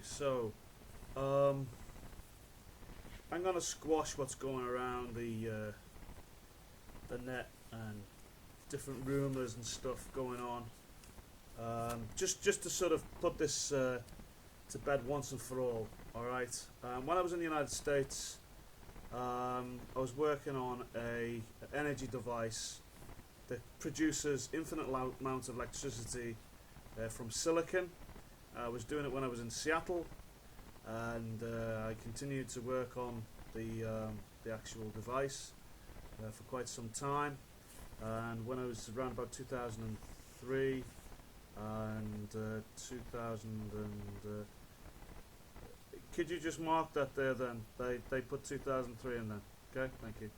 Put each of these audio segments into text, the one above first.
So um, I'm gonna squash what's going around the net and different rumours and stuff going on. Just to sort of put this to bed once and for all. All right. When I was in the United States, I was working on a energy device that produces infinite amounts of electricity from silicon. I was doing it when I was in Seattle, and I continued to work on the actual device for quite some time. And when I was around about 2003 and 2000 and could you just mark that there then? They put 2003 in there. Okay, thank you.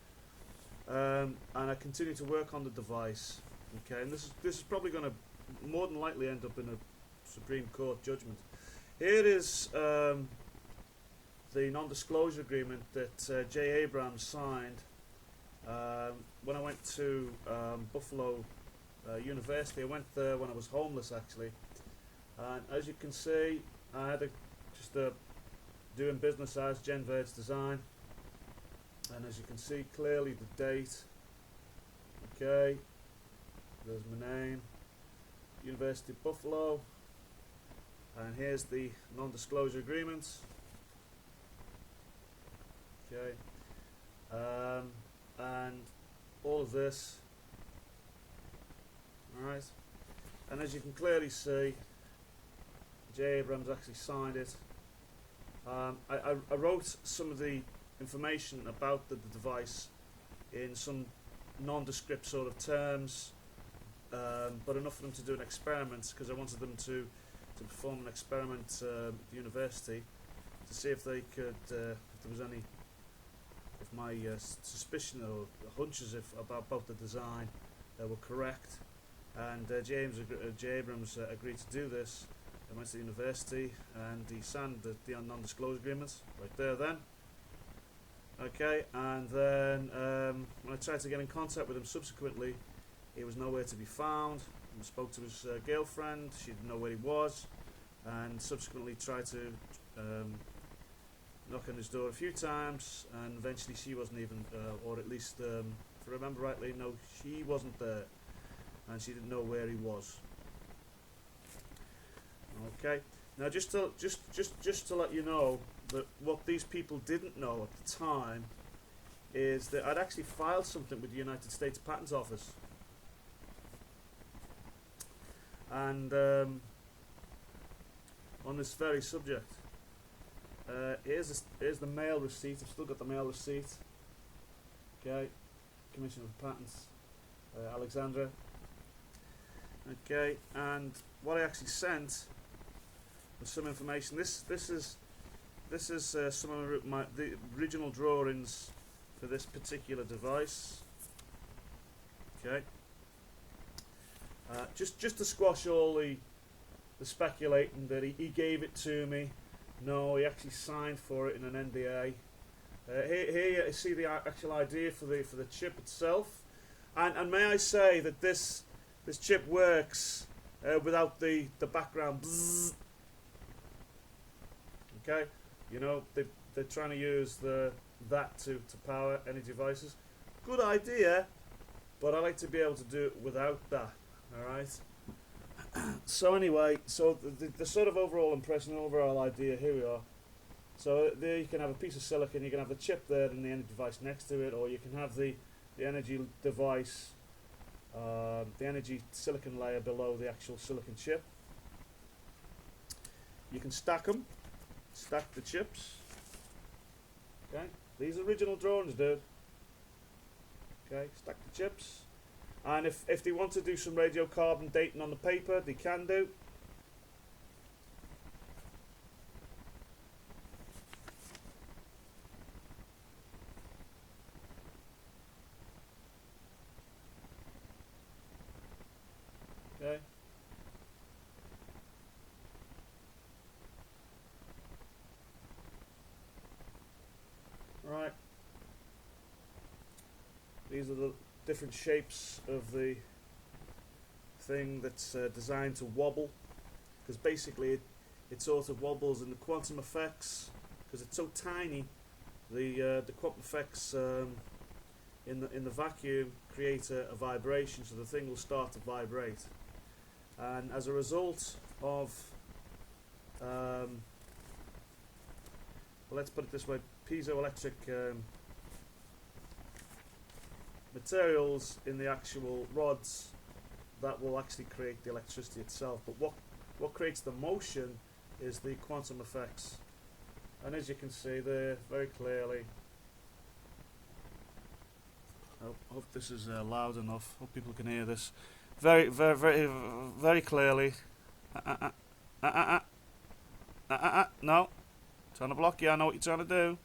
And I continued to work on the device. Okay, and this is probably going to more than likely end up in a Supreme Court judgment. Here is the non-disclosure agreement that J. Abrams signed when I went to Buffalo University. I went there when I was homeless, actually. And as you can see, I had just doing business as Genverge Design. And as you can see clearly the date. Okay, there's my name, University of Buffalo. And here's the non-disclosure agreement. Okay, and all of this. Alright, and as you can clearly see, J. Abrams actually signed it. I wrote some of the information about the device in some nondescript sort of terms, but enough for them to do an experiment, because I wanted them to perform an experiment at the university to see if they could, if there was any, if my suspicion or hunches about the design were correct. And J. Abrams agreed to do this. I went to the university and he signed the non-disclosure agreements right there then. Okay, and then when I tried to get in contact with him subsequently, he was nowhere to be found. I spoke to his girlfriend, she didn't know where he was, and subsequently tried to knock on his door a few times, and eventually she wasn't even, or at least, if I remember rightly, no, she wasn't there, and she didn't know where he was. Okay, now just to let you know that what these people didn't know at the time is that I'd actually filed something with the United States Patent Office, and on this very subject. Here's the mail receipt. I've still got the mail receipt. Okay, Commissioner of Patents, Alexandra. Okay, and what I actually sent was some information. This is some of the original drawings for this particular device. Okay, just to squash all the speculating that he gave it to me. No, he actually signed for it in an NDA. Here you see the actual idea for the chip itself, and may I say that this chip works without the background bzzz. Okay, you know they're trying to use that to power any devices. Good idea, but I like to be able to do it without that. All right. So anyway, so the sort of overall impression, overall idea, here we are. So there you can have a piece of silicon, you can have the chip there and the energy device next to it, or you can have the energy device, the energy silicon layer below the actual silicon chip. You can stack them, stack the chips. Okay, these are original drawings, dude. Okay, stack the chips. And if they want to do some radiocarbon dating on the paper, they can do. Okay. Right. These are the different shapes of the thing that's designed to wobble, because basically it sort of wobbles, and the quantum effects, because it's so tiny, the quantum effects in the vacuum create a vibration, so the thing will start to vibrate. And as a result of, well, let's put it this way, piezoelectric materials in the actual rods, that will actually create the electricity itself. But what creates the motion is the quantum effects. And as you can see there very clearly, I hope this is loud enough, hope people can hear this very clearly. No, trying to block you, I know what you're trying to do.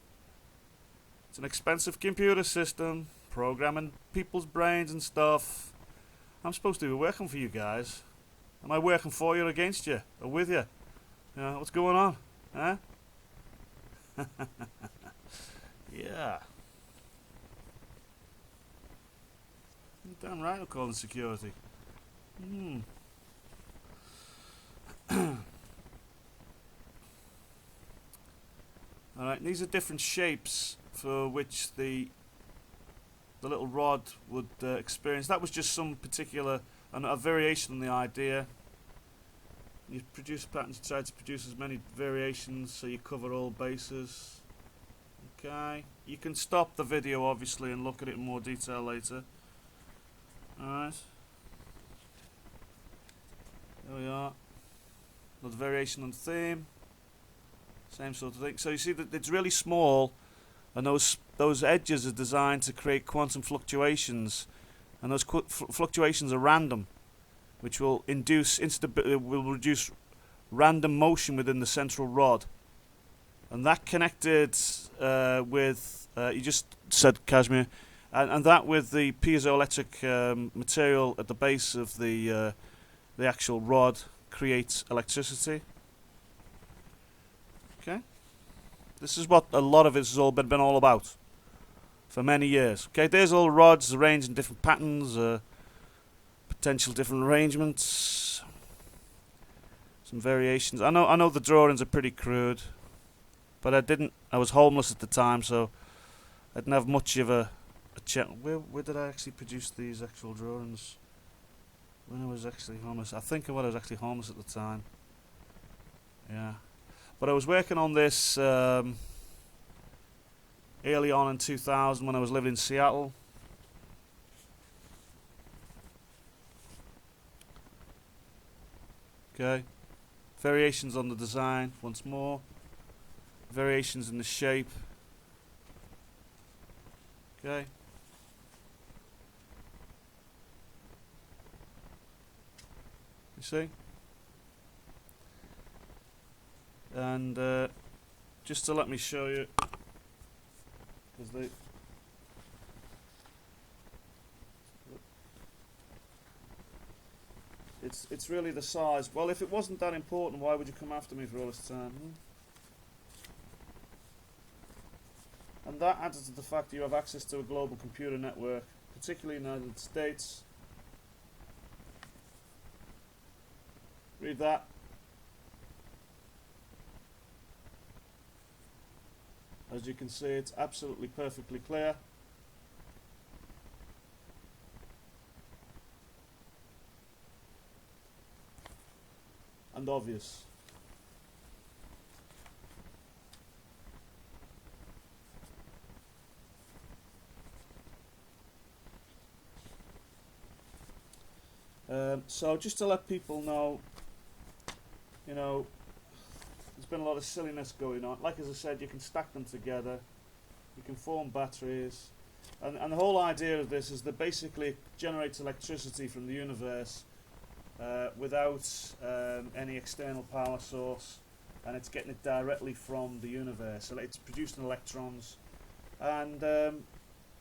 It's an expensive computer system, programming people's brains and stuff. I'm supposed to be working for you guys. Am I working for you or against you? Or with you? Yeah, what's going on? Huh? Yeah. You're damn right I'm calling security. Alright, these are different shapes for which the little rod would experience. That was just some particular, a variation on the idea. You produce patterns, you try to produce as many variations so you cover all bases. Okay, you can stop the video obviously and look at it in more detail later. Alright, there we are. Another variation on the theme. Same sort of thing. So you see that it's really small, and those edges are designed to create quantum fluctuations, and those fluctuations are random, which will will reduce random motion within the central rod. And that connected with you just said Kashmir, and that with the piezoelectric material at the base of the actual rod creates electricity. Okay, this is what a lot of this has all been all about for many years. Okay, there's all rods arranged in different patterns, potential different arrangements, some variations. I know the drawings are pretty crude, but I was homeless at the time, so I didn't have much of a chance. Where did I actually produce these actual drawings? When I was actually homeless. I think I was actually homeless at the time. Yeah. But I was working on this early on in 2000 when I was living in Seattle. Okay. Variations on the design once more. Variations in the shape. Okay. You see? And just to let me show you, because it's really the size. Well, if it wasn't that important, why would you come after me for all this time? And that adds to the fact that you have access to a global computer network, particularly in the United States. Read that. As you can see, it's absolutely perfectly clear. And obvious. So just to let people know, you know, there's been a lot of silliness going on. Like as I said, you can stack them together, you can form batteries, and the whole idea of this is that basically it generates electricity from the universe without any external power source, and it's getting it directly from the universe. So it's producing electrons, and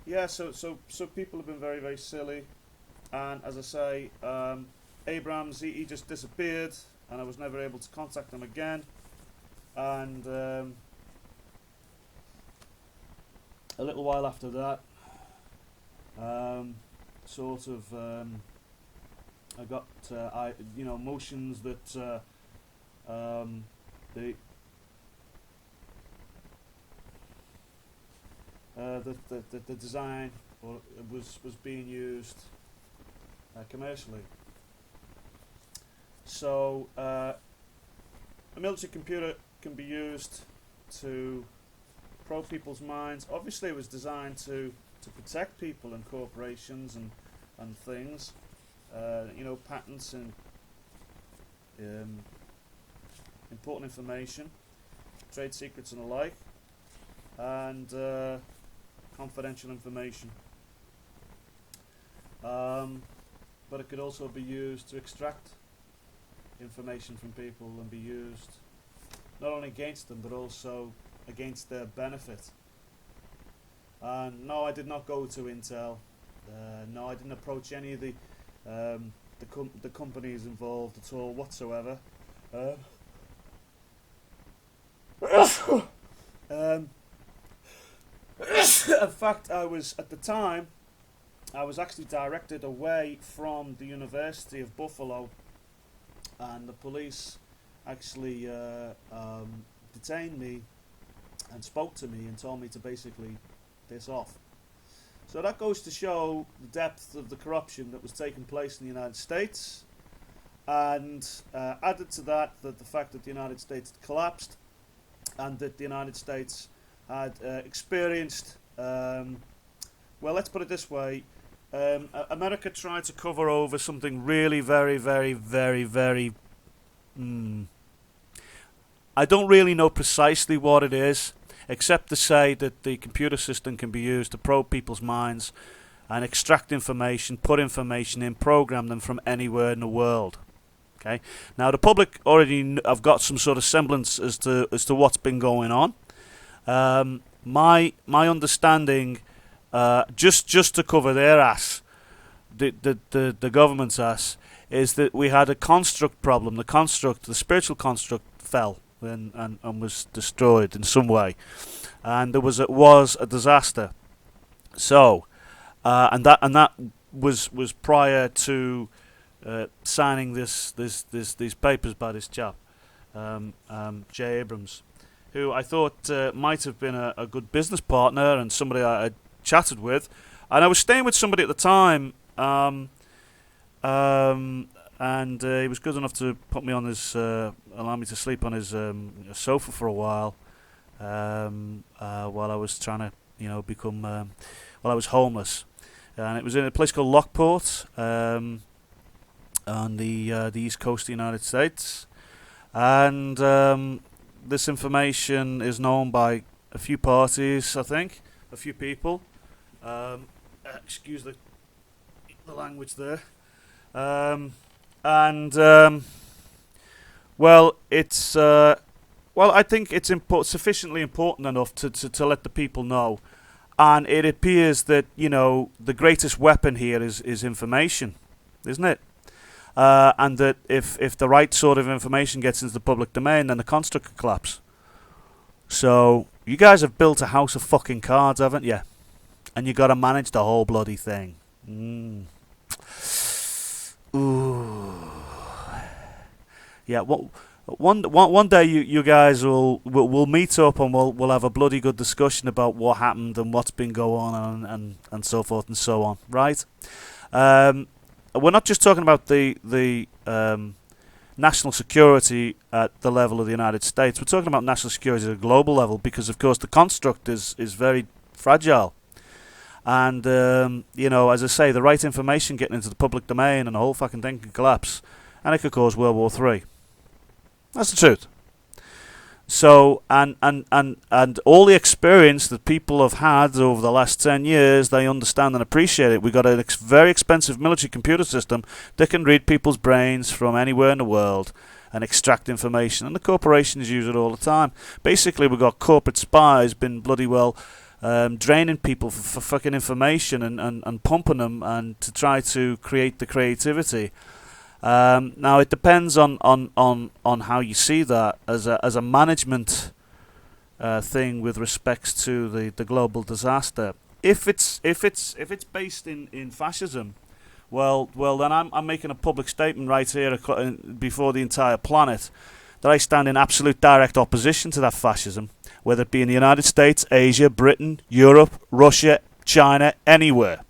yeah, so people have been very, very silly, and as I say, Abrams, he just disappeared, and I was never able to contact him again. And a little while after that, I got motions that the design was being used commercially. So a military computer can be used to probe people's minds. Obviously, it was designed to protect people and corporations and things. Patents and important information, trade secrets and the like, and confidential information. But it could also be used to extract information from people and be used not only against them but also against their benefit. And no, I did not go to Intel. No, I didn't approach any of the companies involved at all whatsoever. In fact, I was actually directed away from the University of Buffalo, and the police actually detained me and spoke to me and told me to basically piss off. So that goes to show the depth of the corruption that was taking place in the United States, and added to that the fact that the United States had collapsed, and that the United States had experienced, let's put it this way, America tried to cover over something really very, very, very, very... I don't really know precisely what it is, except to say that the computer system can be used to probe people's minds and extract information, put information in, program them from anywhere in the world. Okay. Now the public already have got some sort of semblance as to what's been going on. My understanding, just to cover their ass, the government's ass, is that we had a construct problem. The spiritual construct fell and was destroyed in some way, and there was a disaster. So, and that was prior to signing these papers by this chap, Jay Abrams, who I thought might have been a good business partner and somebody I had chatted with. And I was staying with somebody at the time, and he was good enough to put me on his, allow me to sleep on his sofa for a while, while I was trying to, become, while I was homeless. And it was in a place called Lockport, on the east coast of the United States. And this information is known by a few parties, I think, a few people. Excuse the language there. It's I think it's sufficiently important enough to let the people know. And it appears that the greatest weapon here is information, isn't it? And that if the right sort of information gets into the public domain, then the construct could collapse. So you guys have built a house of fucking cards, haven't you? And you got to manage the whole bloody thing. Ooh. Yeah. One day you guys will meet up and we'll have a bloody good discussion about what happened and what's been going on and so forth and so on. Right? We're not just talking about the national security at the level of the United States. We're talking about national security at a global level, because, of course, the construct is very fragile. And, as I say, the right information getting into the public domain and the whole fucking thing can collapse. And it could cause World War III. That's the truth. So, and all the experience that people have had over the last 10 years, they understand and appreciate it. We've got a very expensive military computer system that can read people's brains from anywhere in the world and extract information. And the corporations use it all the time. Basically, we've got corporate spies been bloody well draining people for fucking information and pumping them and to try to create the creativity. Now it depends on how you see that as a management thing with respects to the global disaster. If it's based in fascism, well then I'm making a public statement right here before the entire planet that I stand in absolute direct opposition to that fascism, whether it be in the United States, Asia, Britain, Europe, Russia, China, anywhere.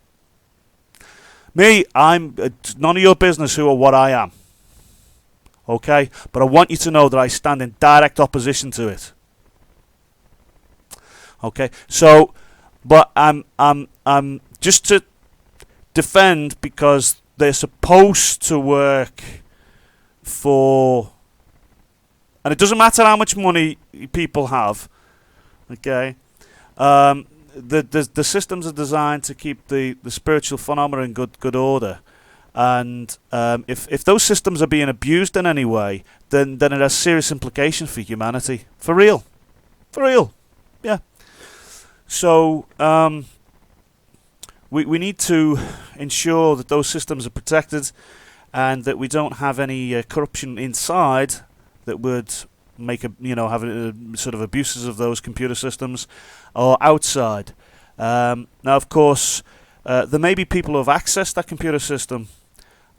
Me, I'm none of your business who or what I am. Okay? But I want you to know that I stand in direct opposition to it. Okay? So, but I'm just to defend, because they're supposed to work for, and it doesn't matter how much money people have, okay, the systems are designed to keep the spiritual phenomena in good order, and if those systems are being abused in any way, then it has serious implications for humanity, for real, yeah. So we need to ensure that those systems are protected, and that we don't have any corruption inside that would make have sort of abuses of those computer systems, or outside. Now, of course, there may be people who have accessed that computer system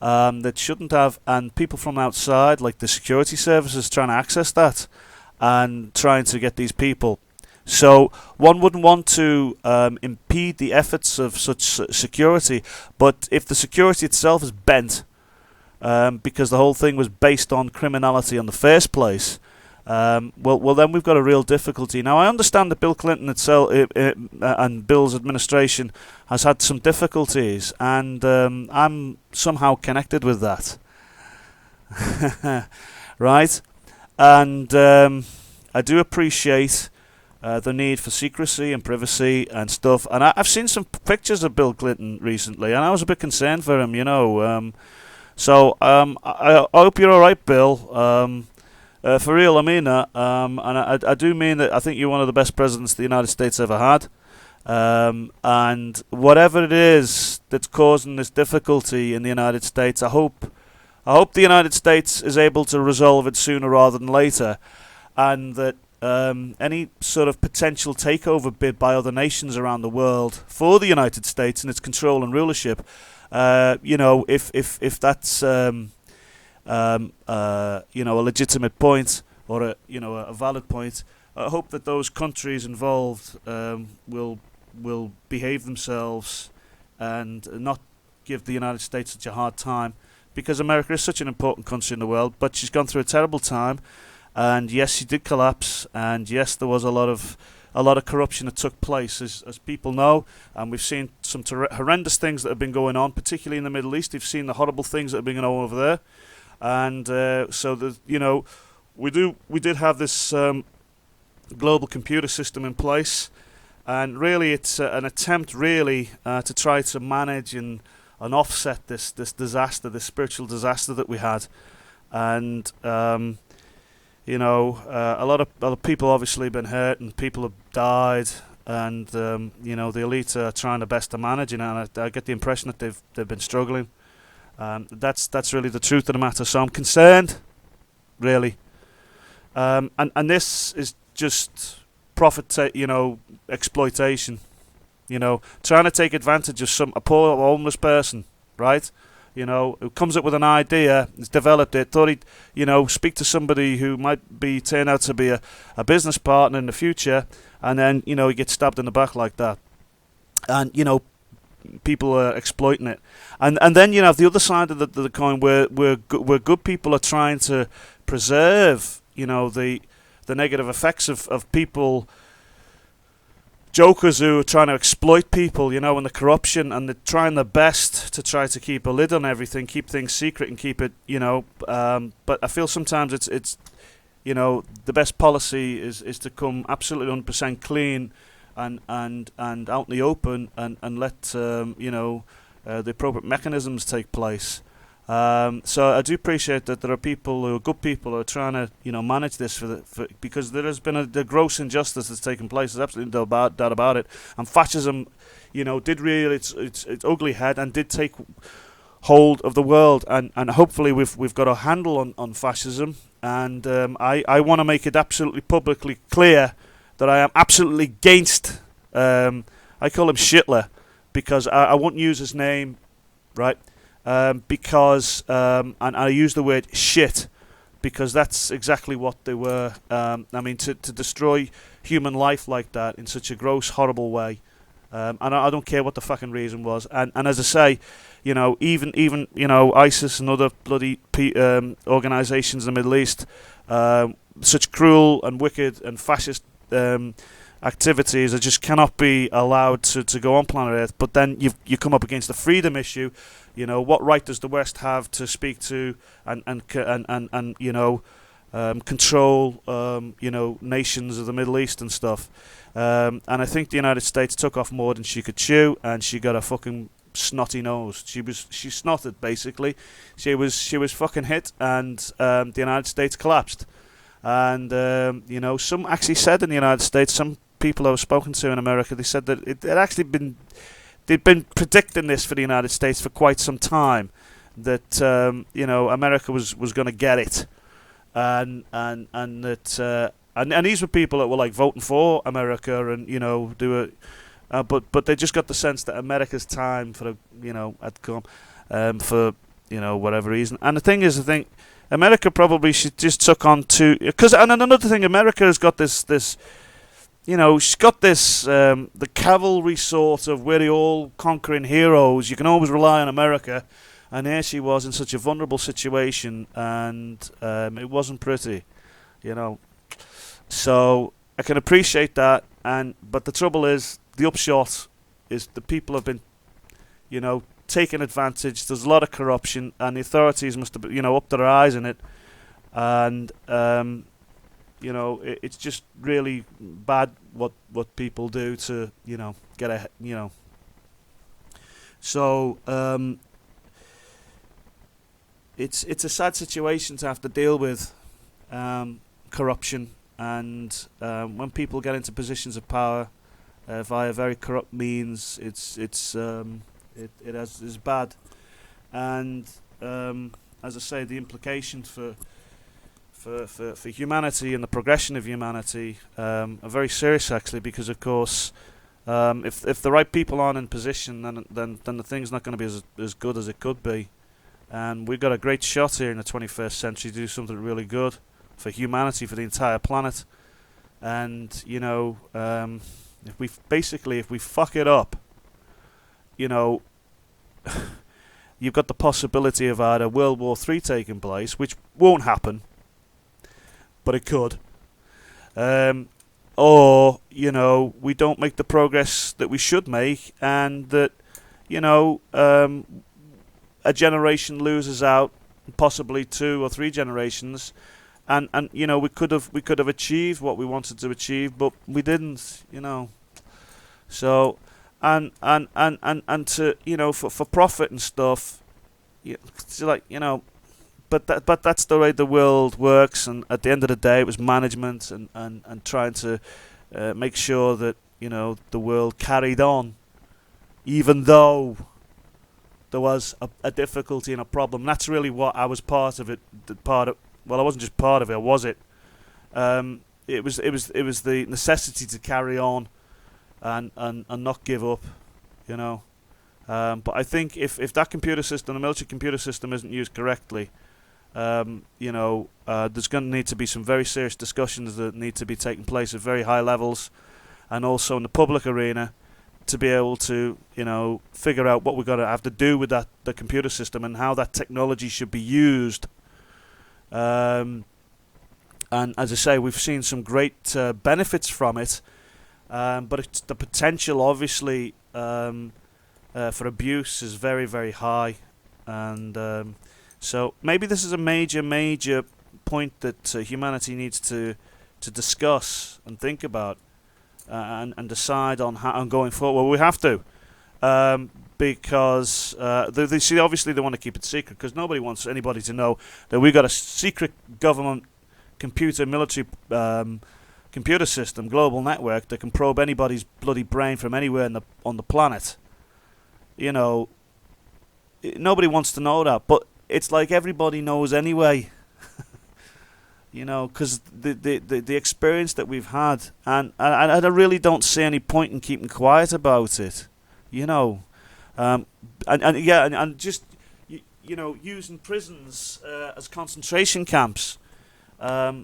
that shouldn't have, and people from outside, like the security services, trying to access that and trying to get these people. So one wouldn't want to impede the efforts of such security, but if the security itself is bent, because the whole thing was based on criminality in the first place, well, then we've got a real difficulty. Now, I understand that Bill Clinton itself and Bill's administration has had some difficulties, and I'm somehow connected with that, right? And I do appreciate the need for secrecy and privacy and stuff. And I've seen some pictures of Bill Clinton recently, and I was a bit concerned for him, So I hope you're all right, Bill. For real, I mean that. And I do mean that. I think you're one of the best presidents the United States ever had. And whatever it is that's causing this difficulty in the United States, I hope the United States is able to resolve it sooner rather than later, and that any sort of potential takeover bid by other nations around the world for the United States and its control and rulership, if that's a legitimate point, or a valid point, I hope that those countries involved will behave themselves and not give the United States such a hard time, because America is such an important country in the world, but she's gone through a terrible time. And yes, she did collapse, and yes, there was a lot of corruption that took place, as people know, and we've seen some horrendous things that have been going on, particularly in the Middle East. We've seen the horrible things that have been going on over there, and we did have this global computer system in place, and really it's an attempt really to try to manage and offset this disaster, this spiritual disaster that we had, and. A lot of people obviously been hurt, and people have died, and the elite are trying their best to manage it, and I get the impression that they've been struggling. That's really the truth of the matter. So I'm concerned, really, and this is just profit, exploitation, trying to take advantage of a poor homeless person, right? Who comes up with an idea, has developed it, thought he'd, speak to somebody who might turn out to be a business partner in the future, and then, he gets stabbed in the back like that. And, people are exploiting it. And then you have the other side of the coin where good people are trying to preserve, the negative effects of people, jokers who are trying to exploit people, and the corruption, and they're trying their best to try to keep a lid on everything, keep things secret, and keep it, but I feel sometimes it's the best policy is to come absolutely 100% clean and out in the open, and let the appropriate mechanisms take place. So I do appreciate that there are people who are good people who are trying to manage this because there has been a gross injustice that's taken place. There's absolutely no doubt about it. And fascism, did rear its ugly head and did take hold of the world. And hopefully we've got a handle on fascism. And I want to make it absolutely publicly clear that I am absolutely against. I call him Shitler because I won't use his name, right? Because and I use the word shit because that's exactly what they were. I mean, to destroy human life like that in such a gross, horrible way. And I don't care what the fucking reason was. And as I say, even ISIS and other bloody organisations in the Middle East, such cruel and wicked and fascist activities that just cannot be allowed to go on planet Earth. But then you come up against the freedom issue. What right does the West have to speak to and control nations of the Middle East and stuff? And I think the United States took off more than she could chew, and she got a fucking snotty nose. She snotted basically. She was fucking hit, and the United States collapsed. And some actually said in the United States, some people I've spoken to in America, they said that it had actually they'd been predicting this for the United States for quite some time, that America was going to get it, and that and these were people that were like voting for America, and they were, but they just got the sense that America's time had come, for whatever reason. And the thing is, I think America probably just took on to, and another thing, America has got this. She's got this, the cavalry sort of, we're the all-conquering heroes. You can always rely on America. And there she was in such a vulnerable situation, and it wasn't pretty, So I can appreciate that, but the trouble is, the upshot is the people have been, taken advantage. There's a lot of corruption, and the authorities must have, up their eyes in it. And it's just really bad what people do to get a So it's a sad situation to have to deal with, corruption, and when people get into positions of power via very corrupt means, it is bad. And as I say, the implications for humanity and the progression of humanity are very serious, actually, because of course, if the right people aren't in position, then the thing's not going to be as good as it could be. And we've got a great shot here in the 21st century to do something really good for humanity, for the entire planet. And if we fuck it up, you've got the possibility of either World War III taking place, which won't happen, but it could. Or, we don't make the progress that we should make, and that, a generation loses out, possibly 2 or 3 generations, and we could have achieved what we wanted to achieve, but we didn't, So, and to for profit and stuff, it's like But that's the way the world works, and at the end of the day, it was management and trying to make sure that the world carried on, even though there was a difficulty and a problem. That's really what I was part of it. Well, I wasn't just part of it. Was it? It was the necessity to carry on, and not give up. But I think if that computer system, the military computer system, isn't used correctly, there's going to need to be some very serious discussions that need to be taking place at very high levels, and also in the public arena, to be able to, figure out what we're going to have to do with the computer system and how that technology should be used. And as I say, we've seen some great benefits from it, but it's the potential, obviously, for abuse is very, very high, and so maybe this is a major point that humanity needs to discuss and think about, and decide on how on going forward. Well, we have to, because they see, obviously they want to keep it secret, because nobody wants anybody to know that we've got a secret government military computer system, global network, that can probe anybody's bloody brain from anywhere on the planet. Nobody wants to know that, but it's like everybody knows anyway. Because the experience that we've had, and I really don't see any point in keeping quiet about it. And just using prisons as concentration camps. There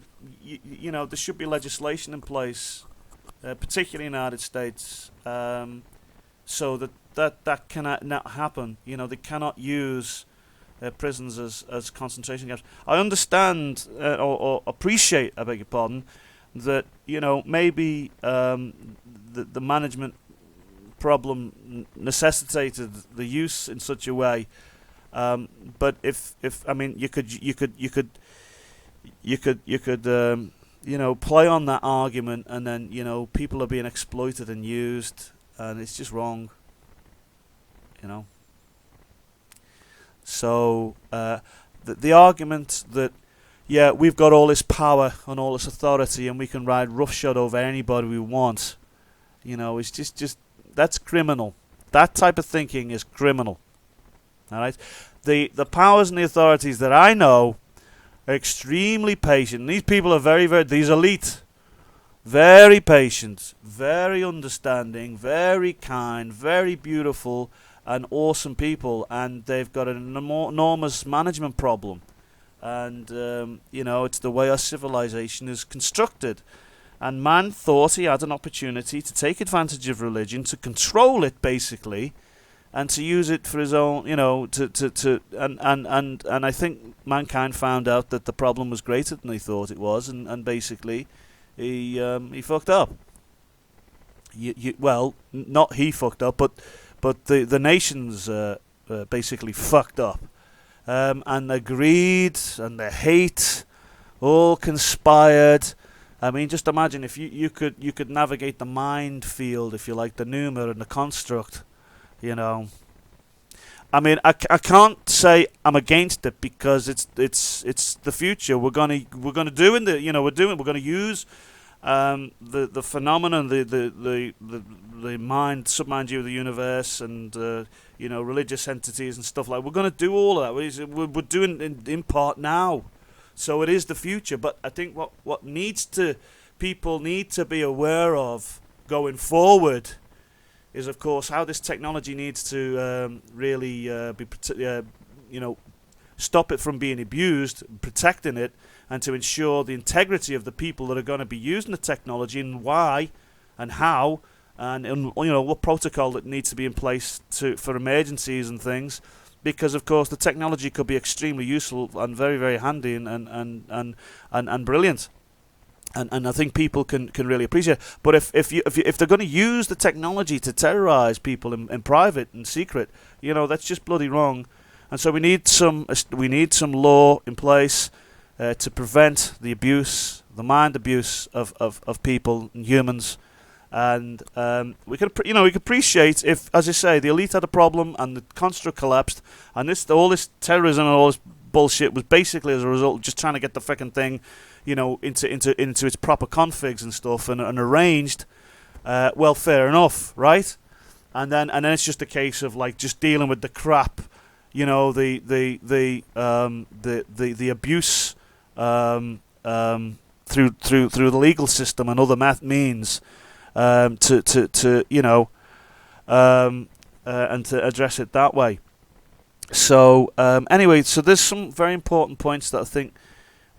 should be legislation in place, particularly in the United States, so that cannot not happen. They cannot use prisons as concentration camps. I understand or appreciate, I beg your pardon, that maybe the management problem necessitated the use in such a way. But if I mean you could play on that argument, and then people are being exploited and used, and it's just wrong. So the argument that we've got all this power and all this authority and we can ride roughshod over anybody we want, it's just that's criminal. That type of thinking is criminal. All right, the powers and the authorities that I know are extremely patient. These people are these elite, very patient, very understanding, very kind, very beautiful, and awesome people, and they've got an enormous management problem. And it's the way our civilization is constructed. And man thought he had an opportunity to take advantage of religion, to control it basically, and to use it for his own, and I think mankind found out that the problem was greater than they thought it was, and basically he fucked up. Well, not he fucked up, but the nations basically fucked up, and the greed and the hate all conspired. I mean, just imagine if you could navigate the mind field, if you like, the pneuma and the construct. I mean, I can't say I'm against it, because it's the future. We're gonna do in the we're gonna use the phenomenon, the mind, submind view of the universe, and religious entities and stuff like. We're gonna do all of that. We're doing in part now, so it is the future. But I think what people need to be aware of going forward is, of course, how this technology needs to really be stop it from being abused, protecting it, and to ensure the integrity of the people that are going to be using the technology, and why and how, and what protocol that needs to be in place for emergencies and things, because of course the technology could be extremely useful and very, very handy and brilliant. And I think people can really appreciate it. But if they're going to use the technology to terrorize people in private and secret, that's just bloody wrong. And so we need some law in place to prevent the abuse, the mind abuse of people and humans. And we can appreciate if, as I say, the elite had a problem and the construct collapsed, and all this terrorism and all this bullshit was basically as a result of just trying to get the fucking thing, into its proper configs and stuff, and arranged. Well, fair enough, right? And then it's just a case of like just dealing with the crap, the abuse through the legal system and other means, and to address it that way. So anyway, so there's some very important points that I think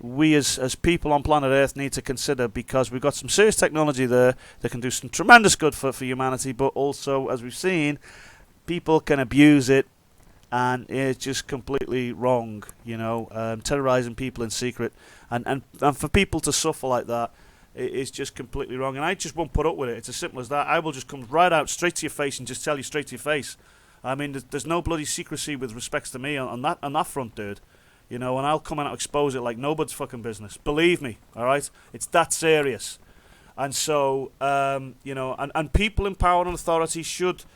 we as people on planet Earth need to consider, because we've got some serious technology there that can do some tremendous good for humanity, but also, as we've seen, people can abuse it, and it's just completely wrong, terrorizing people in secret, and for people to suffer like that, it's just completely wrong, and I just won't put up with it. It's as simple as that. I will just come right out straight to your face and just tell you straight to your face. I mean, there's no bloody secrecy with respects to me on that front, dude. And I'll come out and expose it like nobody's fucking business. Believe me, all right? It's that serious. And so, and people in power and authority should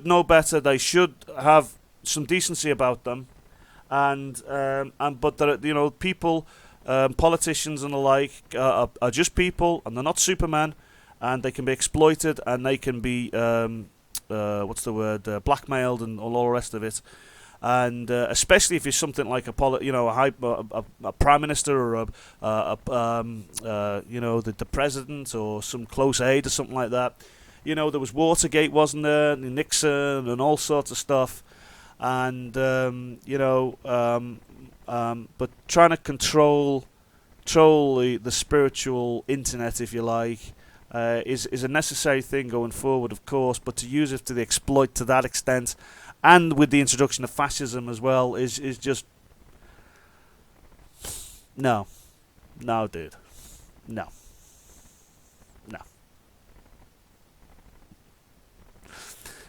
know better. They should have some decency about them. But there, people, politicians and the like, are just people, and they're not Superman, and they can be exploited, and they can be blackmailed and all the rest of it. And especially if you're something like a prime minister, or the president, or some close aide or something like that. There was Watergate, wasn't there? Nixon and all sorts of stuff. and but trying to control the spiritual internet, if you like, is a necessary thing going forward, of course. But to use it to the exploit to that extent, and with the introduction of fascism as well, is just no, dude, no.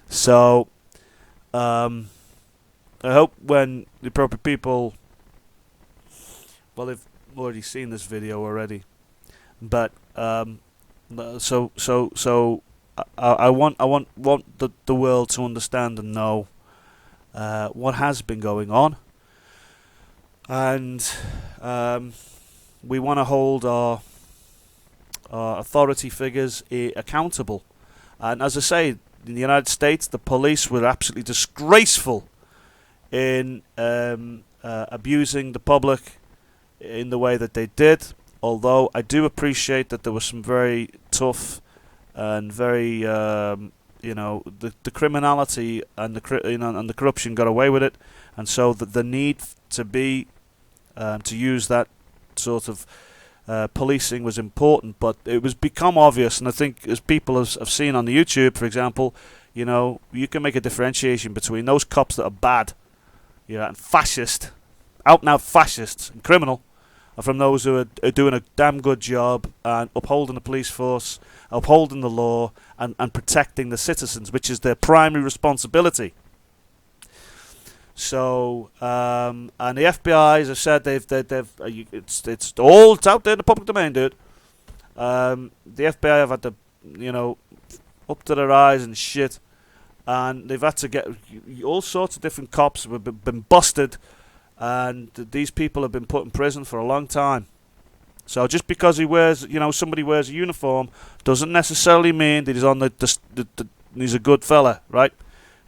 So, I hope when the appropriate people, well, they've already seen this video already, but so I want the world to understand and know what has been going on, and we want to hold our authority figures accountable. And as I say, in the United States, the police were absolutely disgraceful in abusing the public in the way that they did. Although I do appreciate that there was some very tough and very the criminality and the corruption got away with it, and so the need to be to use that sort of policing was important. But it was become obvious, and I think as people have seen on the YouTube, for example, you can make a differentiation between those cops that are bad, and fascist, out and out fascists and criminal, and from those who are doing a damn good job and upholding the police force, upholding the law, and protecting the citizens, which is their primary responsibility. So, and the FBI, as I said, it's out there in the public domain, dude. The FBI have had to, up to their eyes and shit, and they've had to get all sorts of different cops have been busted, and these people have been put in prison for a long time. So just because somebody wears a uniform doesn't necessarily mean that he's on he's a good fella, right?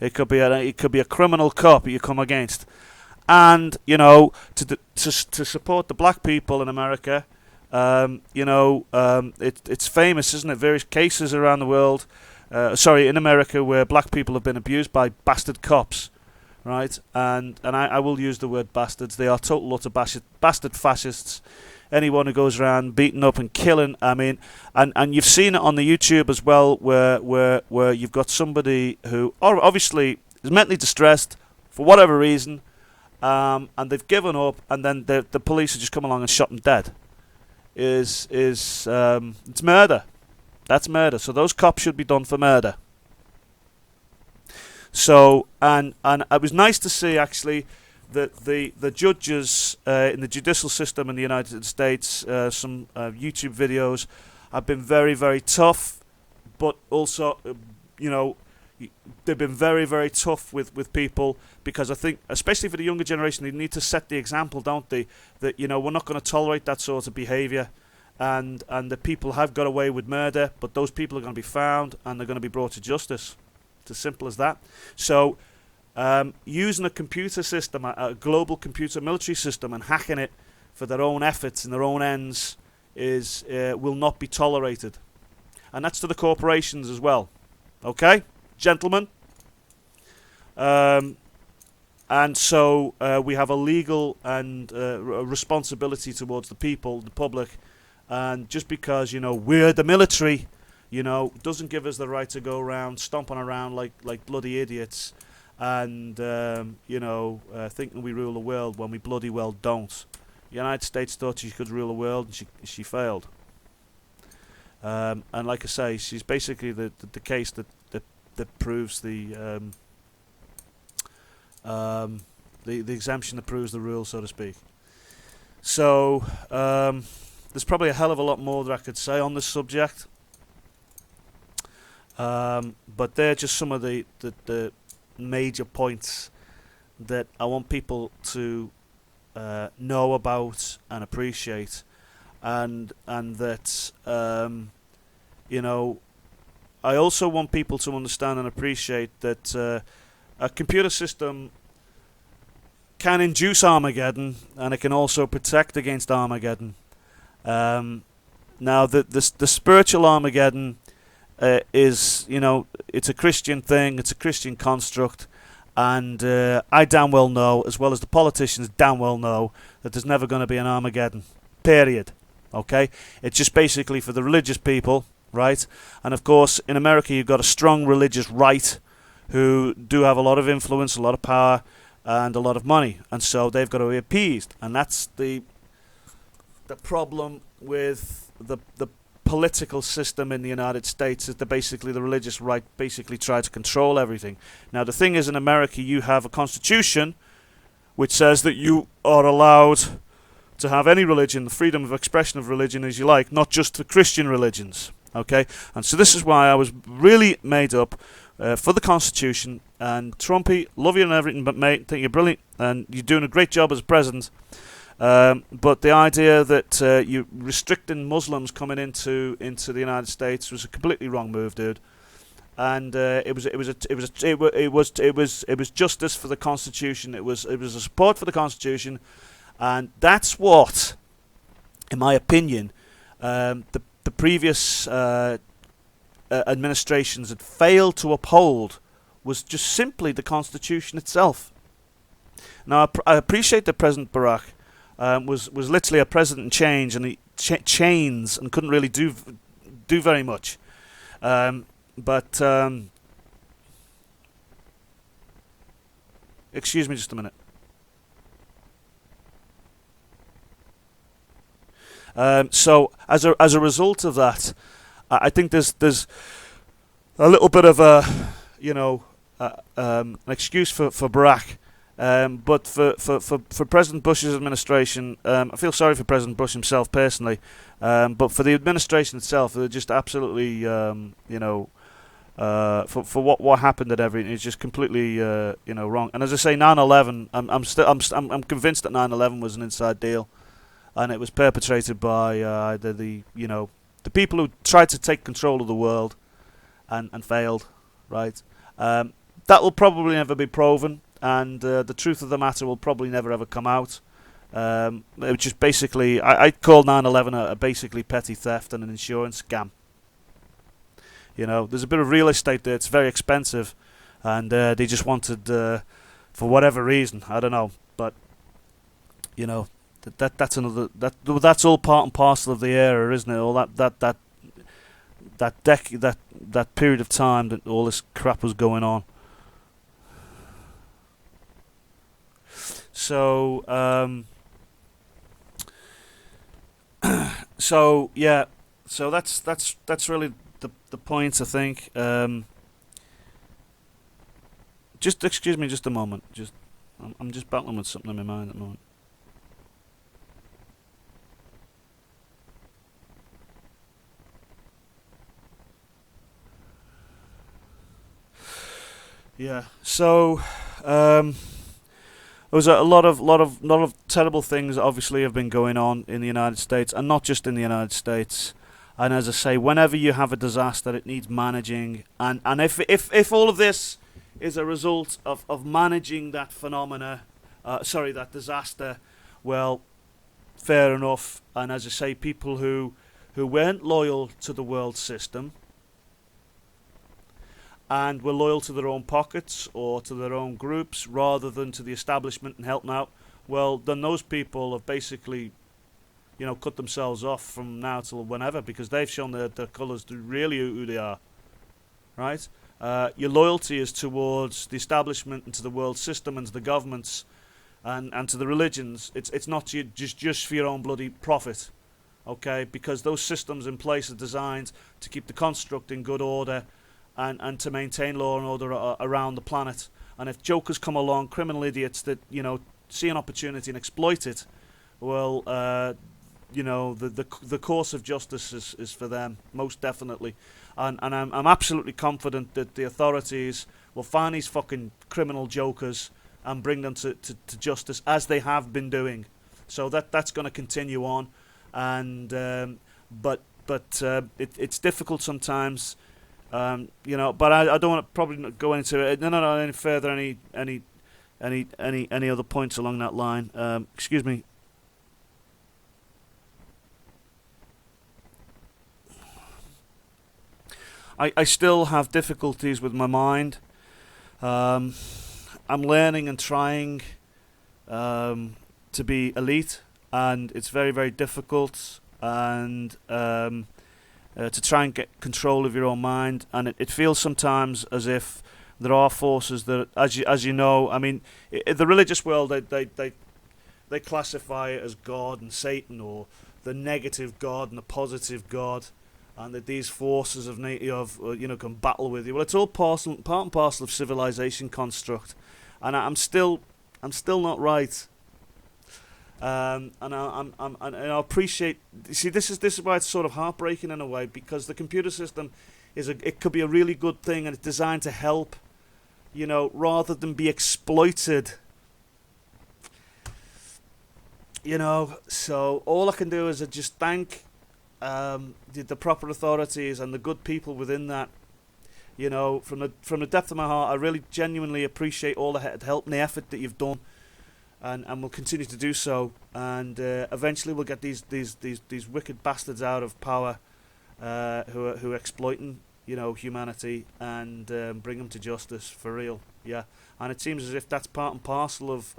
It could be a criminal cop you come against, and to support the black people in America, it's famous, isn't it? Various cases around the world, in America, where black people have been abused by bastard cops, right? And I will use the word bastards. They are total utter bastard fascists. Anyone who goes around beating up and killing, I mean, and you've seen it on the YouTube as well, where you've got somebody who obviously is mentally distressed for whatever reason, and they've given up, and then the police have just come along and shot them dead. It's murder. That's murder. So those cops should be done for murder. So and it was nice to see actually that the judges in the judicial system in the United States, some YouTube videos, have been very, very tough, but also, they've been very, very tough with people, because I think, especially for the younger generation, they need to set the example, don't they? That, we're not going to tolerate that sort of behaviour, and the people have got away with murder, but those people are going to be found, and they're going to be brought to justice. It's as simple as that. So, using a computer system, a global computer military system, and hacking it for their own efforts and their own ends will not be tolerated. And that's to the corporations as well. Okay, gentlemen? And so we have a legal and a responsibility towards the people, the public, and just because, we're the military, doesn't give us the right to go around stomping around like bloody idiots, and thinking we rule the world when we bloody well don't. The United States thought she could rule the world, and she failed. And like I say, she's basically the case that proves the exemption that proves the rule, so to speak. So there's probably a hell of a lot more that I could say on this subject, but they're just some of the major points that I want people to know about and appreciate, and that I also want people to understand and appreciate that a computer system can induce Armageddon, and it can also protect against Armageddon. Now the spiritual Armageddon is, it's a Christian thing, it's a Christian construct, And I damn well know, as well as the politicians damn well know, that there's never going to be an Armageddon. Period. Okay? It's just basically for the religious people, right? And of course, in America, you've got a strong religious right who do have a lot of influence, a lot of power, and a lot of money. And so they've got to be appeased. And that's the problem with the political system in the United States, is that basically the religious right basically try to control everything. Now the thing is, in America you have a constitution which says that you are allowed to have any religion, the freedom of expression of religion as you like, not just the Christian religions. Okay, and so this is why I was really made up for the Constitution. And Trumpy, love you and everything, but mate, think you're brilliant and you're doing a great job as president. But the idea that you're restricting Muslims coming into the United States was a completely wrong move, dude. And it was justice for the Constitution. It was a support for the Constitution, and that's what, in my opinion, the previous administrations had failed to uphold, was just simply the Constitution itself. Now I appreciate that President Barack was literally a president in change, and he chains and couldn't really do very much. But excuse me just a minute. So as a result of that, I think there's a little bit of a an excuse for Barack. But for President Bush's administration, I feel sorry for President Bush himself personally, but for the administration itself, they're just absolutely, for what happened at everything, it's just completely, wrong. And as I say, 9/11, I'm convinced that 9/11 was an inside deal, and it was perpetrated by either the people who tried to take control of the world, and failed, right? That will probably never be proven. And the truth of the matter will probably never ever come out. It was just basically, I call 9/11 a basically petty theft and an insurance scam. There's a bit of real estate there. It's very expensive, and they just wanted, for whatever reason, I don't know, but that's all part and parcel of the era, isn't it? All that period of time that all this crap was going on. So, so that's really the point, I think. Just excuse me, just a moment. I'm just battling with something in my mind at the moment. Yeah. So, there was a lot of terrible things that obviously have been going on in the United States, and not just in the United States. And as I say, whenever you have a disaster, it needs managing. And if all of this is a result of managing that that disaster, well, fair enough. And as I say, people who weren't loyal to the world system and were loyal to their own pockets or to their own groups rather than to the establishment and helping out, well, then those people have basically, cut themselves off from now till whenever, because they've shown their colours to really who they are, right? Your loyalty is towards the establishment and to the world system and to the governments and to the religions. It's not just for your own bloody profit, okay? Because those systems in place are designed to keep the construct in good order, and to maintain law and order around the planet. And if jokers come along, criminal idiots that see an opportunity and exploit it, well, the course of justice is for them, most definitely. And I'm absolutely confident that the authorities will find these fucking criminal jokers and bring them to justice, as they have been doing. So that's going to continue on, and but it's difficult sometimes. But I don't want to probably not go into it. No, any further. Any other points along that line? Excuse me. I still have difficulties with my mind. I'm learning and trying to be elite, and it's very, very difficult, and to try and get control of your own mind, and it feels sometimes as if there are forces that, as you know, I mean, the religious world, they classify it as God and Satan, or the negative God and the positive God, and that these forces of can battle with you. Well, it's all part and parcel of civilization construct, and I'm still not right. And I appreciate. You see, this is why it's sort of heartbreaking in a way, because the computer system it could be a really good thing, and it's designed to help, rather than be exploited. So all I can do is just thank the proper authorities and the good people within that. From the depth of my heart, I really genuinely appreciate all the help and the effort that you've done, and will continue to do so. And eventually, we'll get these wicked bastards out of power, who are exploiting humanity, and bring them to justice for real. Yeah, and it seems as if that's part and parcel of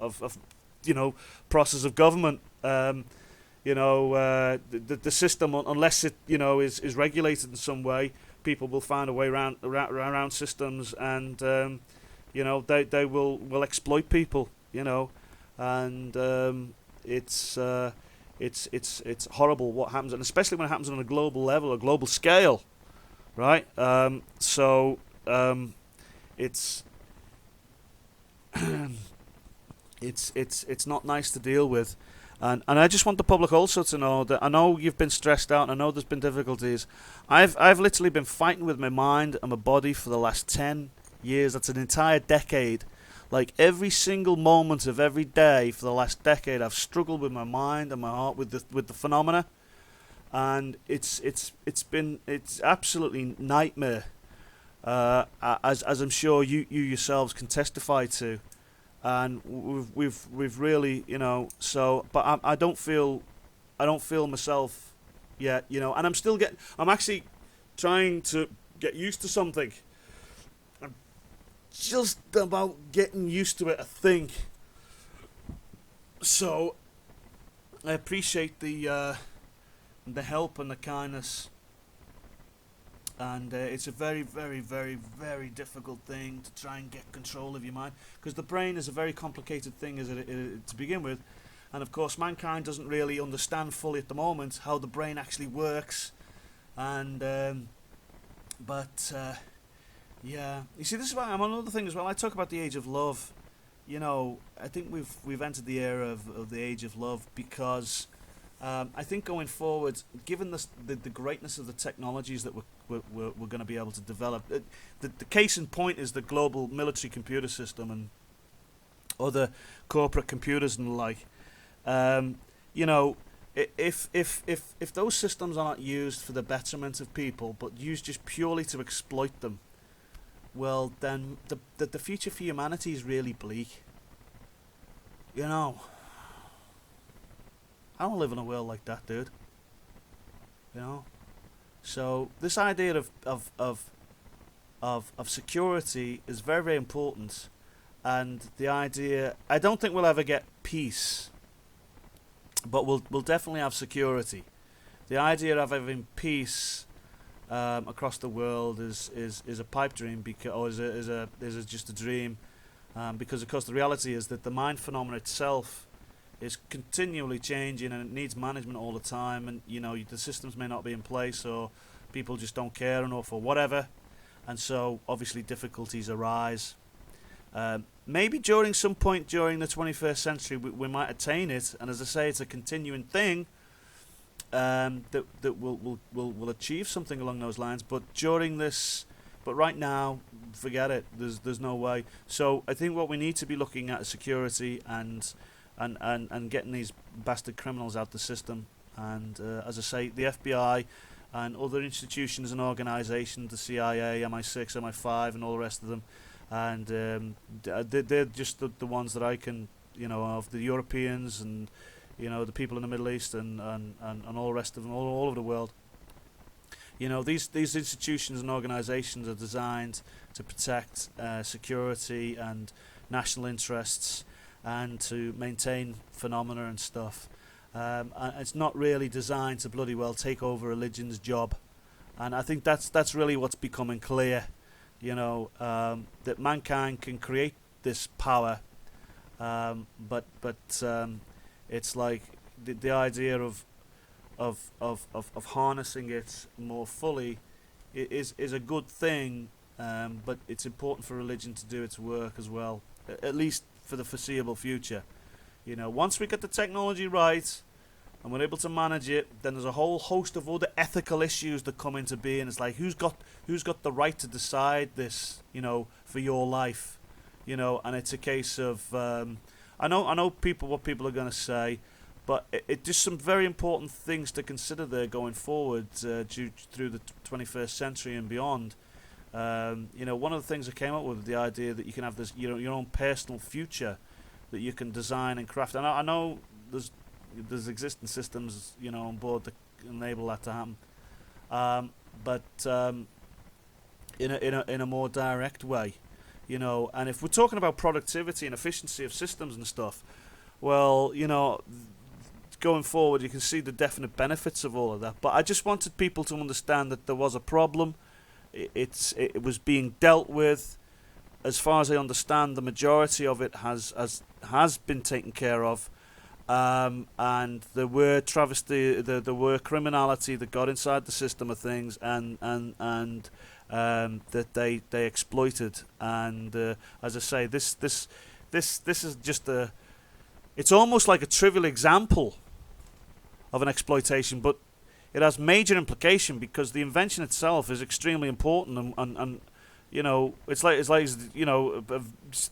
process of government. The system, unless it is regulated in some way, people will find a way around systems, and they will exploit people. And it's horrible what happens, and especially when it happens on a global level, a global scale, right? It's it's not nice to deal with, and I just want the public also to know that I know you've been stressed out, and I know there's been difficulties. I've literally been fighting with my mind and my body for the last 10 years. That's an entire decade. Like every single moment of every day for the last decade, I've struggled with my mind and my heart with the phenomena, and it's absolutely nightmare, as I'm sure you yourselves can testify to. And we've really, so, but I don't feel myself yet, and I'm actually trying to get used to something. I'm just about getting used to it, I think. So I appreciate the help and the kindness. And it's a very, very, very, very difficult thing to try and get control of your mind, because the brain is a very complicated thing to begin with, and of course mankind doesn't really understand fully at the moment how the brain actually works. And yeah, you see, this is why I'm on another thing as well. I talk about the age of love. I think we've entered the era of the age of love, because I think going forward, given the greatness of the technologies that we're going to be able to develop, the case in point is the global military computer system and other corporate computers and the like. If those systems are not used for the betterment of people, but used just purely to exploit them, well, then the future for humanity is really bleak. I don't live in a world like that, dude. So this idea of security is very, very important, and the idea, I don't think we'll ever get peace, but we'll definitely have security. The idea of having peace across the world is a pipe dream, because is just a dream, because of course the reality is that the mind phenomenon itself is continually changing, and it needs management all the time, and the systems may not be in place, or people just don't care enough, or whatever, and so obviously difficulties arise. Maybe during some point during the 21st century we might attain it, and as I say, it's a continuing thing, that will achieve something along those lines. But right now, forget it. There's no way. So I think what we need to be looking at is security, and getting these bastard criminals out the system. And as I say, the FBI and other institutions and organisations, the CIA, MI6, MI5, and all the rest of them, and they're just the ones that I can, of the Europeans and the people in the Middle East and all the rest of them, all over the world. These institutions and organisations are designed to protect security and national interests and to maintain phenomena and stuff. And it's not really designed to bloody well take over religion's job. And I think that's really what's becoming clear, that mankind can create this power, but it's like the idea of harnessing it more fully is a good thing, but it's important for religion to do its work as well, at least for the foreseeable future. Once we get the technology right and we're able to manage it, then there's a whole host of other ethical issues that come into being. It's like who's got the right to decide this, for your life, and it's a case of I know what people are going to say, but it just some very important things to consider there going forward through the 21st century and beyond. One of the things I came up with the idea that you can have this, your own personal future that you can design and craft. And I know there's existing systems, on board that enable that to happen, but in a more direct way, And if we're talking about productivity and efficiency of systems and stuff, well, going forward, you can see the definite benefits of all of that. But I just wanted people to understand that there was a problem. It was being dealt with. As far as I understand, the majority of it has been taken care of, and there were travesty, there were criminality that got inside the system of things, and that they exploited. And as I say, this is just it's almost like a trivial example of an exploitation, but it has major implication because the invention itself is extremely important, and it's like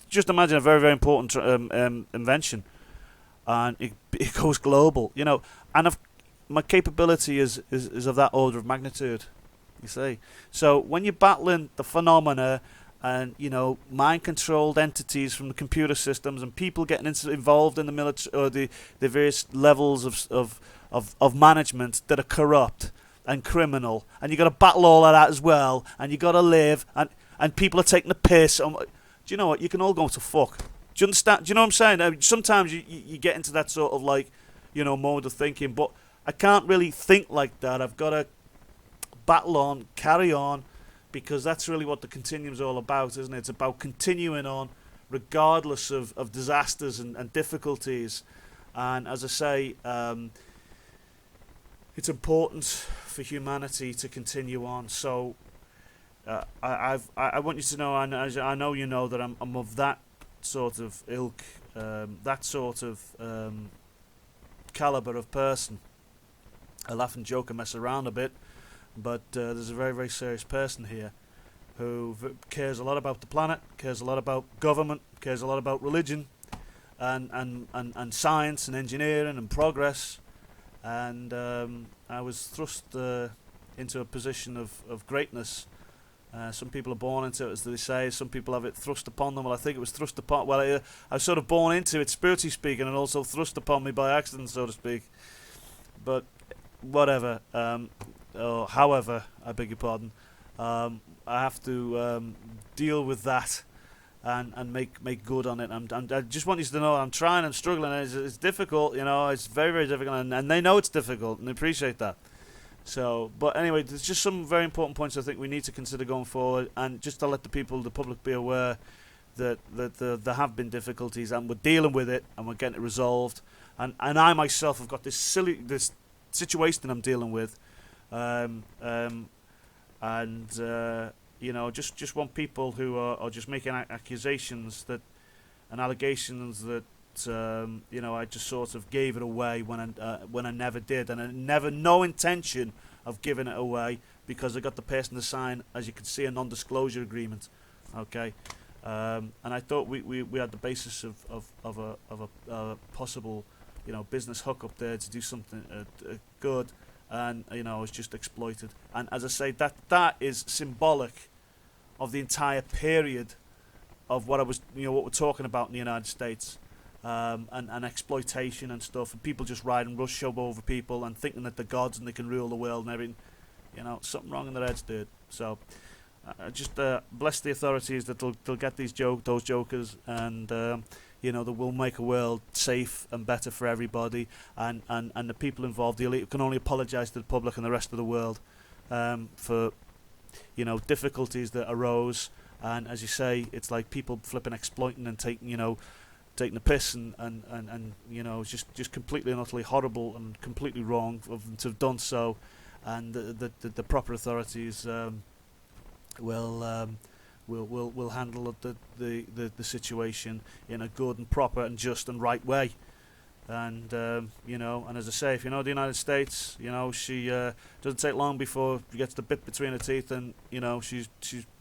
just imagine a very, very important invention, and it goes global, and my capability is of that order of magnitude, you see. So when you're battling the phenomena and mind-controlled entities from the computer systems and people getting involved in the military or the various levels of management that are corrupt and criminal, and you got to battle all of that as well, and you got to live, and people are taking the piss. Do you know what? You can all go to fuck. Do you understand? Do you know what I'm saying? Sometimes you get into that sort of moment of thinking, but I can't really think like that. I've got to battle on, carry on, because that's really what the continuum's all about, isn't it? It's about continuing on regardless of disasters and difficulties. And as I say, it's important for humanity to continue on. So I want you to know, I know you know that I'm of that sort of ilk, that sort of caliber of person. I laugh and joke and mess around a bit, but there's a very, very serious person here who cares a lot about the planet, cares a lot about government, cares a lot about religion, and science and engineering and progress. And I was thrust into a position of greatness. Some people are born into it, as they say. Some people have it thrust upon them. Well, I think it was thrust upon. Well, I was sort of born into it, spiritually speaking, and also thrust upon me by accident, so to speak. But whatever. However, I beg your pardon. I have to deal with that and make good on it. I just want you to know I'm trying. I'm struggling. It's difficult. It's very, very difficult, and they know it's difficult, and they appreciate that. So, but anyway, there's just some very important points I think we need to consider going forward, and just to let the public be aware that there have been difficulties, and we're dealing with it, and we're getting it resolved. And I myself have got this situation that I'm dealing with, just want people who are just making accusations and allegations that I just sort of gave it away when I never did, and I never no intention of giving it away, because I got the person to sign, as you can see, a non-disclosure agreement. Okay, and I thought we had the basis of a possible business hookup there to do something good, and I was just exploited. And as I say, that is symbolic of the entire period of what what we're talking about in the United States. And exploitation and stuff, and people just riding roughshod over people and thinking that they're gods and they can rule the world and everything. Something wrong in their heads, dude. So just bless the authorities that they'll get those jokers, and that will make a world safe and better for everybody, and the people involved, the elite, can only apologise to the public and the rest of the world for difficulties that arose. And as you say, it's like people flipping exploiting and taking the piss, and it's just completely and utterly horrible and completely wrong of them to have done so. And the proper authorities will handle the situation in a good and proper and just and right way. And and as I say, if you know the United States, she doesn't take long before she gets the bit between her teeth, and she's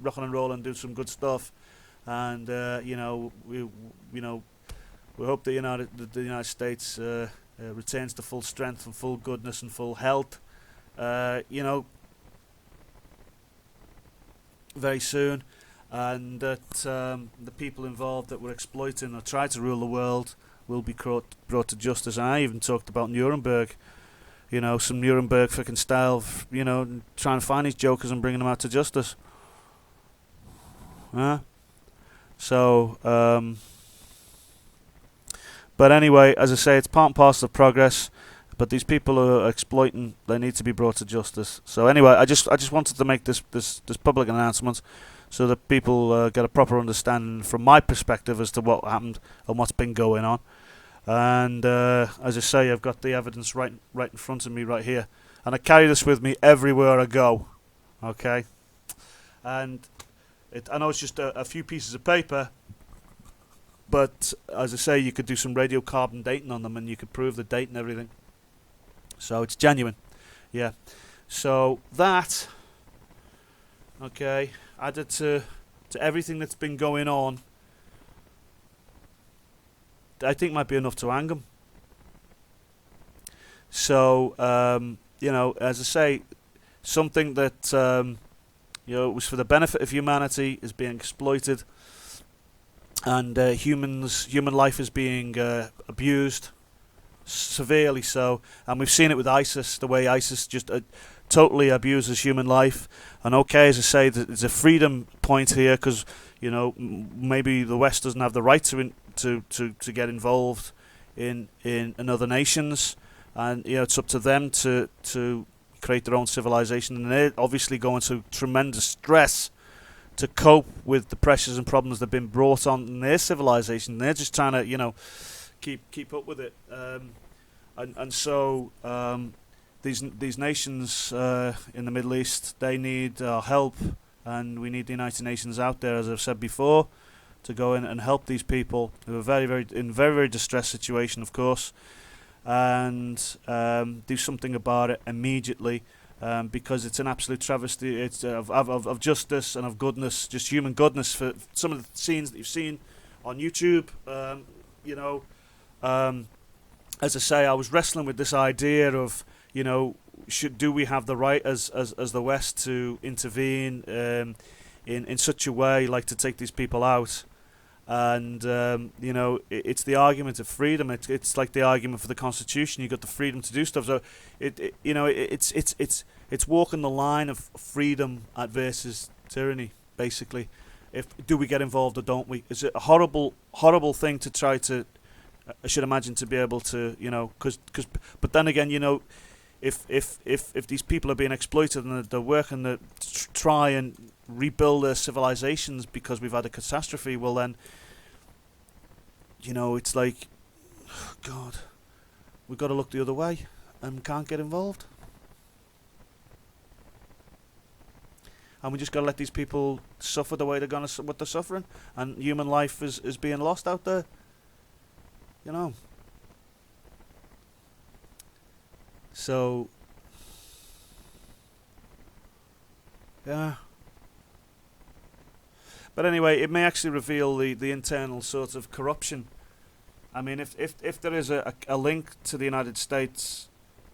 rocking and rolling, doing some good stuff. And we hope the United States returns to full strength and full goodness and full health. Very soon, and that the people involved that were exploiting or tried to rule the world will be brought to justice. And I even talked about Nuremberg, some Nuremberg fucking style, trying to find these jokers and bringing them out to justice. So, but anyway, as I say, it's part and parcel of progress. But these people who are exploiting, they need to be brought to justice. So anyway, I just wanted to make this public announcement, so that people get a proper understanding from my perspective as to what happened and what's been going on. And as I say, I've got the evidence right in front of me right here, and I carry this with me everywhere I go. Okay, and I know it's just a few pieces of paper, but as I say, you could do some radiocarbon dating on them, and you could prove the date and everything. So it's genuine, yeah. So that, okay, added to everything that's been going on, I think might be enough to hang them. So as I say, something that was for the benefit of humanity is being exploited, and human life is being abused. Severely so, and we've seen it with ISIS, the way ISIS just totally abuses human life. And okay, as I say, there's a freedom point here, because maybe the West doesn't have the right to get involved in other nations, and it's up to them to create their own civilization, and they're obviously going to tremendous stress to cope with the pressures and problems that have been brought on in their civilization. They're just trying to keep up with it, and so these nations in the Middle East, they need our help, and we need the United Nations out there, as I've said before, to go in and help these people who are very distressed situation, of course, and do something about it immediately, because it's an absolute travesty. It's of justice and of goodness, just human goodness, for some of the scenes that you've seen on YouTube. As I say, I was wrestling with this idea of, do we have the right as the West to intervene in such a way, like to take these people out? And it's the argument of freedom. It's like the argument for the Constitution. You got the freedom to do stuff. So it's walking the line of freedom versus tyranny, basically. Do we get involved or don't we? It's a horrible thing to try to, I should imagine, to be able to, but then again, if these people are being exploited and they're working to try and rebuild their civilizations because we've had a catastrophe, well then, it's like, oh God, we've got to look the other way and can't get involved. And we just got to let these people suffer the way what they're suffering, and human life is being lost out there. So, yeah. But anyway, it may actually reveal the internal sort of corruption. I mean, if there is a link to the United States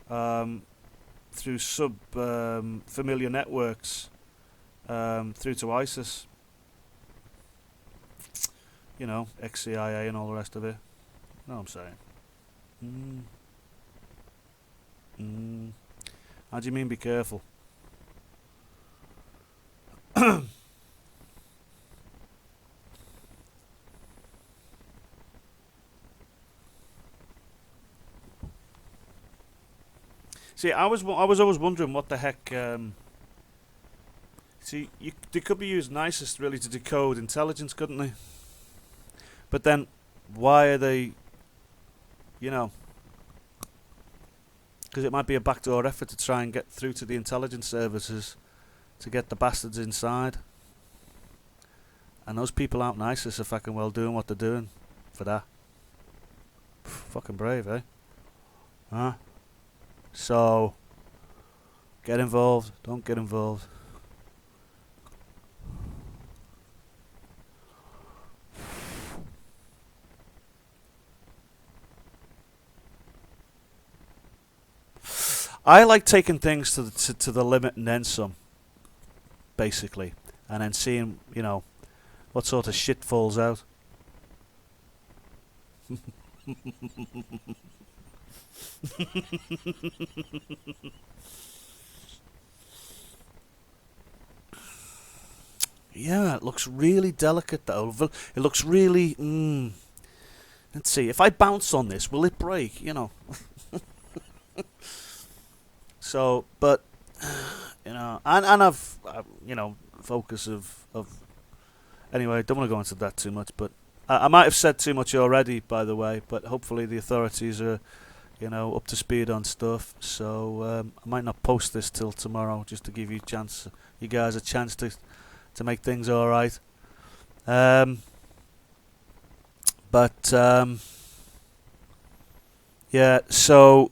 through familiar networks through to ISIS, ex-CIA and all the rest of it. You know what I'm saying? How do you mean be careful? See, I was always wondering what the heck. See, they could be using ISIS really to decode intelligence, couldn't they? But then, why are they? You know, because it might be a backdoor effort to try and get through to the intelligence services to get the bastards inside. And those people out in ISIS are fucking well doing what they're doing for that. Fucking brave, eh? Huh? So, get involved, don't get involved. I like taking things to the limit and then some, basically, and then seeing, you know, what sort of shit falls out. Yeah, it looks really delicate though. It looks really. Let's see. If I bounce on this, will it break? You know. So, but you know, and I've you know, focus of. Anyway, I don't want to go into that too much, but I might have said too much already, by the way. But hopefully the authorities are, you know, up to speed on stuff. So I might not post this till tomorrow, just to give you guys a chance to make things all right. But yeah. So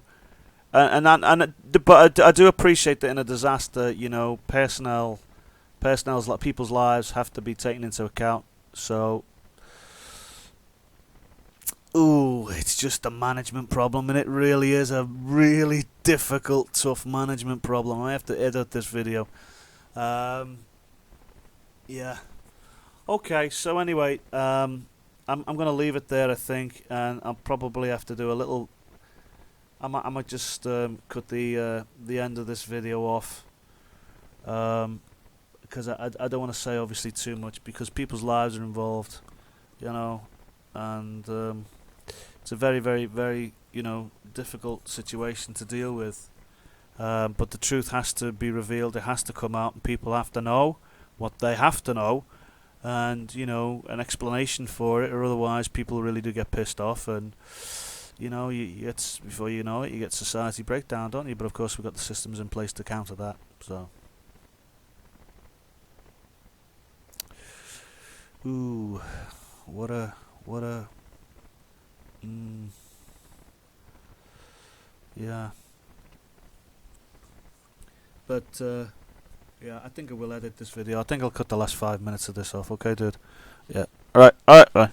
but I do appreciate that in a disaster, you know, people's lives have to be taken into account. So, it's just a management problem, and it really is a really difficult, tough management problem. I have to edit this video. Yeah. Okay. So anyway, I'm gonna leave it there, I think, and I'll probably have to do a little. I might just cut the end of this video off. Because I don't want to say obviously too much, because people's lives are involved, you know, and it's a very, very, very, you know, difficult situation to deal with. But the truth has to be revealed. It has to come out, and people have to know what they have to know, and you know, an explanation for it, or otherwise people really do get pissed off, and you know, before you know it, you get society breakdown, don't you? But of course, we've got the systems in place to counter that. So. Ooh, what a, yeah. But, yeah, I think I will edit this video. I think I'll cut the last 5 minutes of this off, okay, dude? Yeah. Alright, bye.